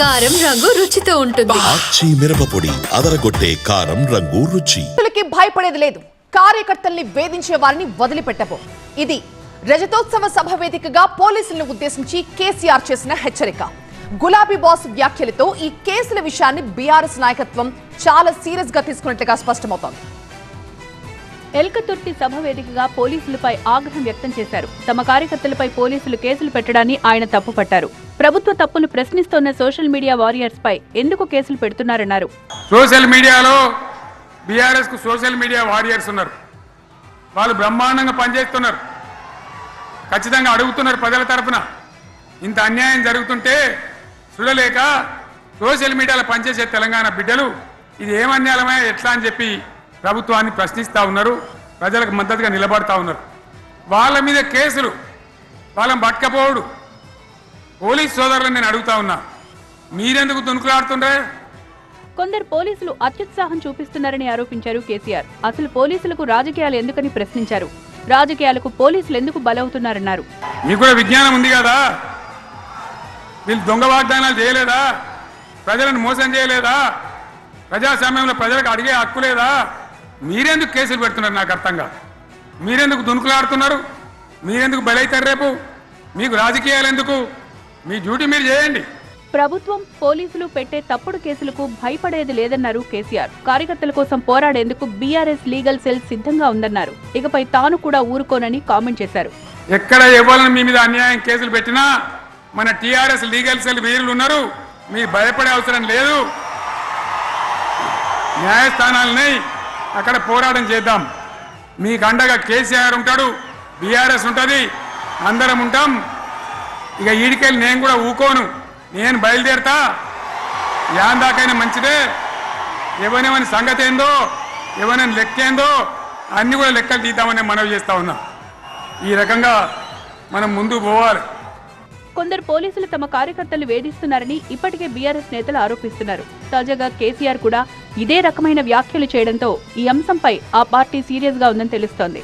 కారం రంగు రుచితో ఉంటుంది. ఆచి మిరపపొడి అదరగొట్టే కారం రంగు రుచి. భయపడేది లేదు, కార్యకర్తల్ని వేధించే వారిని వదిలిపెట్టబో. ఇది రజతోత్సవ సభ వేదికగా పోలీసులను ఉద్దేశించి కేసీఆర్ చేసిన హెచ్చరిక. గులాబీ బాస్ వ్యాఖ్యలతో ఈ కేసుల విషయాన్ని బీఆర్ఎస్ నాయకత్వం చాలా సీరియస్ గా తీసుకున్నట్లుగా స్పష్టమవుతోంది. ఎల్కతుర్తి సభ వేదికగా పోలీసులపై ఆగ్రహం వ్యక్తం చేశారు. తమ కార్యకర్తలపై పోలీసులు కేసులు పెట్టడాన్ని ఆయన తప్పుపట్టారు. ప్రభుత్వ తప్పును ప్రశ్నిస్తోన్న సోషల్ మీడియా వారియర్స్ పై ఎందుకు కేసులు పెడుతున్నారన్నారు. సోషల్ మీడియాలో బీఆర్ఎస్ కు సోషల్ మీడియా వారియర్స్ ఉన్నారు. వాళ్ళు బ్రహ్మాండంగా పనిచేస్తున్నారు, ఖచ్చితంగా అడుగుతున్నారు ప్రజల తరఫున. ఇంత అన్యాయం జరుగుతుంటే చూడలేక సోషల్ మీడియాలో పనిచేసే తెలంగాణ బిడ్డలు ఇది ఏమన్యాయమే ఎట్లా అని చెప్పి ప్రభుత్వాన్ని ప్రశ్నిస్తూ ఉన్నారు, ప్రజలకు మద్దతుగా నిలబడతా ఉన్నారు. వాళ్ళ మీద కేసులు, వాళ్ళని పట్టకపోవడు. పోలీస్ సోదరులను నేను అడుగుతా ఉన్నా, మీరెందుకు దునుకులాడుతుండే? కొందరు పోలీసులు అత్యుత్సాహం చూపిస్తున్నారని ఆరోపించారు కేసీఆర్. అసలు పోలీసులకు రాజకీయాలు ఎందుకని ప్రశ్నించారు. రాజకీయాలకు పోలీసులు ఎందుకు బలవుతున్నారన్నారు. మీకు కూడా విజ్ఞానం ఉంది కదా, వీళ్ళు దొంగ వాగ్దానాలు చేయలేదా? ప్రజలను మోసం చేయలేదా? ప్రజాస్వామ్యంలో ప్రజలకు అడిగే హక్కు లేదా? మీరెందుకు కేసులు పెడుతున్నారు? నాకు అర్థం కాదు. మీరెందుకు దునుకులాడుతున్నారు? మీరెందుకు బలైతారు? రేపు మీకు రాజకీయాలు ఎందుకు? మీ డ్యూటీ మీరు చేయండి. ప్రభుత్వం, పోలీసులు పెట్టే తప్పుడు కేసులకు భయపడేది లేదన్నారు కేసీఆర్. కార్యకర్తల కోసం పోరాడేందుకు బీఆర్ఎస్ లీగల్ సెల్ సిద్ధంగా ఉందన్నారు. ఇకపై తాను కూడా ఊరుకోనని కామెంట్ చేశారు. ఎక్కడ ఎవరిని మీ మీద అన్యాయం కేసులు పెట్టినా మన టీఆర్ఎస్ లీగల్ సెల్ వీరులు ఉన్నారు, మీరు భయపడే అవసరం లేదు. న్యాయస్థానాలని అక్కడ పోరాటం చేద్దాం. మీకు అండగా కేసీఆర్ ఉంటాడు, బీఆర్ఎస్ ఉంటుంది, అందరం ఉంటాం. ఇక ఈడికెళ్ళి నేను కూడా ఊకోను, నేను బయలుదేరతా. యాందాకైనా మంచిదే. ఎవరెవని సంగతి ఏందో, ఎవరైనా లెక్కేందో అన్ని కూడా లెక్కలు తీద్దామని మనవి చేస్తా ఉన్నా. ఈ రకంగా మనం ముందుకు పోవాలి. కొందరు పోలీసులు తమ కార్యకర్తలు వేధిస్తున్నారని ఇప్పటికే బీఆర్ఎస్ నేతలు ఆరోపిస్తున్నారు. తాజాగా కేసీఆర్ కూడా ఇదే రకమైన వ్యాఖ్యలు చేయడంతో ఈ అంశంపై ఆ పార్టీ సీరియస్ గా ఉందని తెలుస్తోంది.